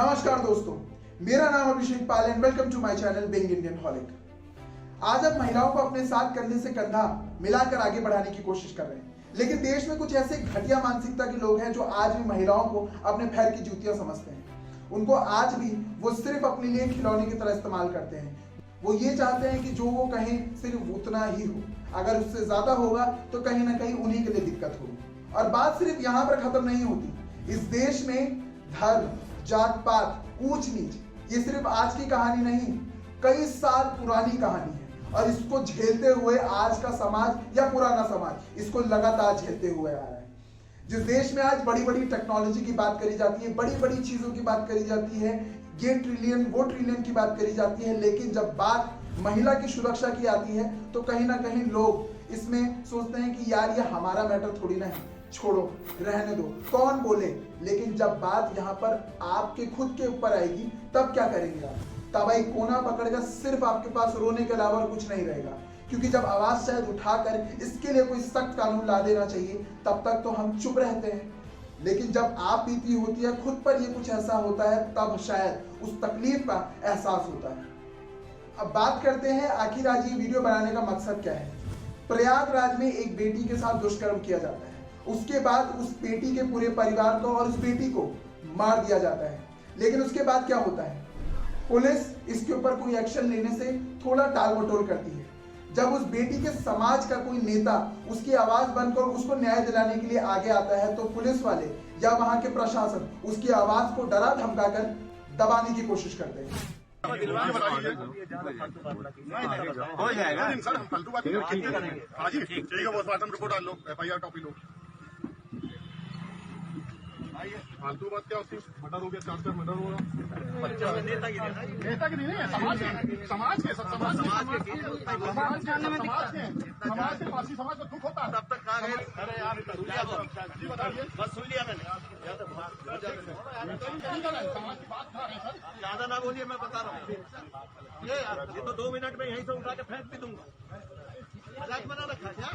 नमस्कार दोस्तों, मेरा नाम Abhishek Pal and welcome to my channel being Indian holic. आज हम महिलाओं को अपने साथ कंधे से कंधा मिलाकर आगे बढ़ाने की कोशिश कर रहे हैं, लेकिन देश में कुछ ऐसे घटिया मानसिकता के लोग हैं जो आज भी महिलाओं को अपने पैर की जूतियां समझते हैं। उनको आज भी वो सिर्फ अपने लिए खिलौने की तरह इस्तेमाल करते हैं। वो ये चाहते हैं कि जो वो कहें सिर्फ उतना ही हो, अगर उससे ज्यादा होगा तो कहीं ना कहीं उन्हीं के लिए दिक्कत होगी। और बात सिर्फ यहाँ पर खत्म नहीं होती। इस देश में धर्म, जात पात, ऊंच नीच ये सिर्फ आज की कहानी नहीं, कई साल पुरानी कहानी है। और इसको झेलते हुए आज का समाज या पुराना समाज इसको लगातार झेलते हुए आ रहा है। जिस देश में आज बड़ी बड़ी टेक्नोलॉजी की बात करी जाती है, बड़ी बड़ी चीजों की बात करी जाती है, ये ट्रिलियन वो ट्रिलियन की बात करी जाती है, लेकिन जब बात महिला की सुरक्षा की आती है तो कहीं ना कहीं लोग इसमें सोचते हैं कि यार ये हमारा मैटर थोड़ी ना है, छोड़ो, रहने दो, कौन बोले। लेकिन जब बात यहाँ पर आपके खुद के ऊपर आएगी तब क्या करेंगे आप? तब एक कोना पकड़कर सिर्फ आपके पास रोने के अलावा कुछ नहीं रहेगा। क्योंकि जब आवाज शायद उठाकर इसके लिए कोई सख्त कानून ला देना चाहिए तब तक तो हम चुप रहते हैं, लेकिन जब आप बीती होती है, खुद पर ये कुछ ऐसा होता है, तब शायद उस तकलीफ का एहसास होता है। अब बात करते हैं आखिर आज ये वीडियो बनाने का मकसद क्या है। प्रयागराज में एक बेटी के साथ दुष्कर्म किया जाता है, उसके बाद उस बेटी के पूरे परिवार को और उस बेटी को मार दिया जाता है। लेकिन उसके बाद क्या होता है? पुलिस इसके ऊपर कोई एक्शन लेने से थोड़ा टाल मटोल करती है। जब उस बेटी के समाज का कोई नेता उसकी आवाज बनकर उसको न्याय दिलाने के लिए आगे आता है तो पुलिस वाले या वहां के प्रशासन उसकी आवाज को डरा धमकाकर दबाने की कोशिश करते हैं। हो जाएगा सर, हम फालतू बात नहीं करेंगे। हाँ जी, ठीक है, पोस्टमार्टम रिपोर्ट डाल लो, FIR कॉपी लो। फालतू बात क्या होती है? मर्डर हो गया, 4 मर्डर होगा। नेतागिरी नहीं है, समाज के समाज के पारसी समाज का दुख होता है। तब तक कहा गए, अरे यार जी बताइए, बस सुन लिया मैंने। समाज की बात कर रहे हैं सर, ज्यादा ना बोलिए, मैं बता रहा हूँ। ये तो 2 मिनट में यहीं से उठा के फेंक भी दूंगा। मजाक बना रखा क्या?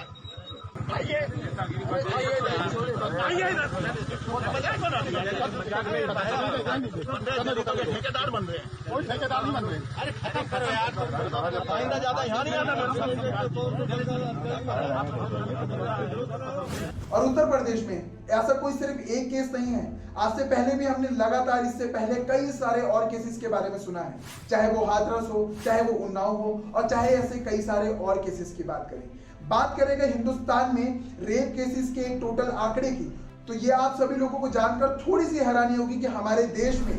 ठेकेदार बन रहे हैं, कोई ठेकेदार नहीं बन रहे। अरे खत्म करो यार, ज्यादा यहाँ नहीं आना। और उत्तर प्रदेश में ऐसा कोई सिर्फ एक केस नहीं है। आज से पहले भी हमने लगातार इससे पहले कई सारे और केसेस के बारे में सुना है, चाहे वो हाथरस हो, चाहे वो उन्नाव हो, और चाहे ऐसे कई सारे और केसेस की बात करें। बात करेंगे हिंदुस्तान में रेप केसेस के एक टोटल आंकड़े की, तो ये आप सभी लोगों को जानकर थोड़ी सी हैरानी होगी कि हमारे देश में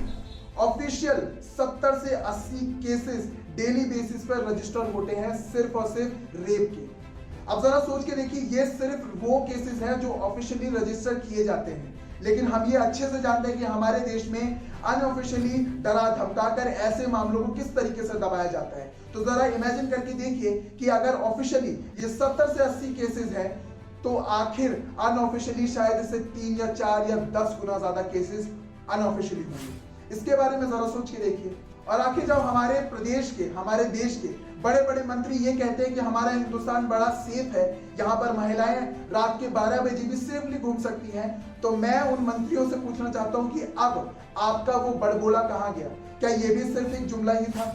ऑफिशियल 70 से 80 केसेस डेली बेसिस पर रजिस्टर होते हैं, सिर्फ और सिर्फ रेप के। अब जरा सोच के देखिए, ये सिर्फ वो केसेस हैं जो ऑफिशियली रजिस्टर किए जाते हैं, लेकिन हम ये अच्छे से जानते हैं कि हमारे देश में अनऑफिशियली डरा धमकाकर ऐसे मामलों को किस तरीके से दबाया जाता है। तो जरा इमेजिन करके देखिए कि अगर ऑफिशियली ये 70 से 80 केसेस हैं तो आखिर अनऑफिशियली शायद इससे 3 या 4 या 10 गुना ज्यादा केसेस अनऑफिशियली होंगे। इसके बारे में जरा सोच के देखिए। और आखिर जब हमारे प्रदेश के, हमारे देश के बड़े बड़े मंत्री ये कहते हैं कि हमारा हिंदुस्तान बड़ा सेफ है, यहाँ पर महिलाएं रात के 12 बजे भी सेफली घूम सकती हैं, तो मैं उन मंत्रियों से पूछना चाहता हूँ कि अब आपका वो बड़बोला कहाँ गया? क्या ये भी सिर्फ एक जुमला ही था?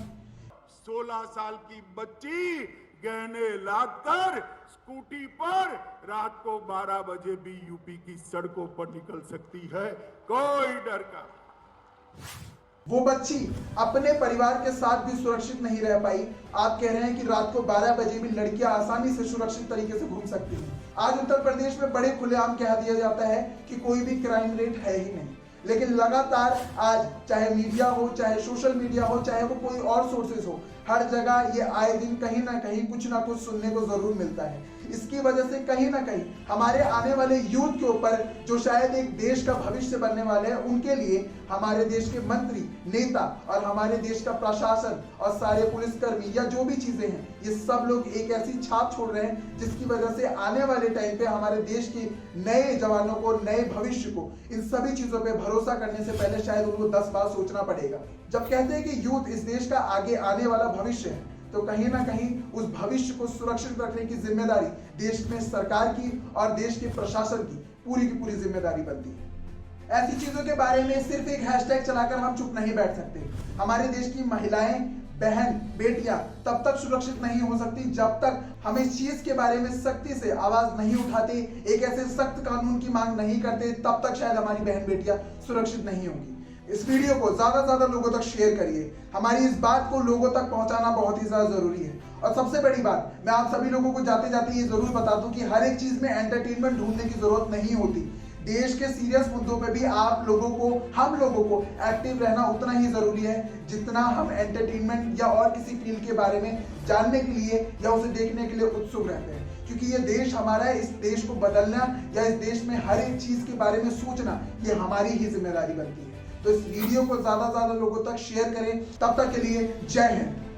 16 साल की बच्ची गहने लाकर स्कूटी पर रात को 12 बजे भी यूपी की सड़कों पर निकल सकती है, कोई डर का। वो बच्ची अपने परिवार के साथ भी सुरक्षित नहीं रह पाई। आप कह रहे हैं कि रात को 12 बजे भी लड़कियां आसानी से सुरक्षित तरीके से घूम सकती हैं। आज उत्तर प्रदेश में बड़े खुलेआम कह दिया जाता है कि कोई भी क्राइम रेट है ही नहीं, लेकिन लगातार आज चाहे मीडिया हो, चाहे सोशल मीडिया हो, चाहे वो कोई और सोर्सेस हो, हर जगह ये आए दिन कहीं ना कहीं कुछ ना कुछ सुनने को जरूर मिलता है। इसकी वजह से कहीं ना कहीं हमारे आने वाले यूथ के ऊपर, जो शायद एक देश का भविष्य बनने वाले हैं, उनके लिए हमारे देश के मंत्री, नेता और हमारे देश का प्रशासन और सारे पुलिसकर्मी या जो भी चीजें हैं, ये सब लोग एक ऐसी छाप छोड़ रहे हैं जिसकी वजह से आने वाले टाइम पे हमारे देश के नए जवानों को, नए भविष्य को, इन सभी चीजों पे भरोसा करने से पहले शायद उनको 10 बार सोचना पड़ेगा। जब कहते हैं कि यूथ इस देश का आगे आने वाला भविष्य है, तो कहीं ना कहीं उस भविष्य को सुरक्षित रखने की जिम्मेदारी देश में सरकार की और देश के प्रशासन की पूरी जिम्मेदारी बनती है। ऐसी चीजों के बारे में सिर्फ एक हैशटैग चलाकर हम चुप नहीं बैठ सकते। हमारे देश की महिलाएं, बहन, बेटियां तब तक सुरक्षित नहीं हो सकती जब तक हम इस चीज के बारे में सख्ती से आवाज नहीं उठाते, एक ऐसे सख्त कानून की मांग नहीं करते, तब तक शायद हमारी बहन बेटियां सुरक्षित नहीं होंगी। इस वीडियो को ज्यादा से ज्यादा लोगों तक शेयर करिए। हमारी इस बात को लोगों तक पहुंचाना बहुत ही ज्यादा जरूरी है। और सबसे बड़ी बात, मैं आप सभी लोगों को जाते जाते ये जरूर बता दूं कि हर एक चीज में एंटरटेनमेंट ढूंढने की जरूरत नहीं होती। देश के सीरियस मुद्दों पे भी आप लोगों को, हम लोगों को एक्टिव रहना उतना ही जरूरी है जितना हम एंटरटेनमेंट या और किसी फील्ड के बारे में जानने के लिए या उसे देखने के लिए उत्सुक रहते हैं। क्योंकि ये देश हमारा है, इस देश को बदलना या इस देश में हर एक चीज के बारे में सोचना ये हमारी ही जिम्मेदारी बनती है। तो इस वीडियो को ज्यादा से ज्यादा लोगों तक शेयर करें। तब तक के लिए जय हिंद।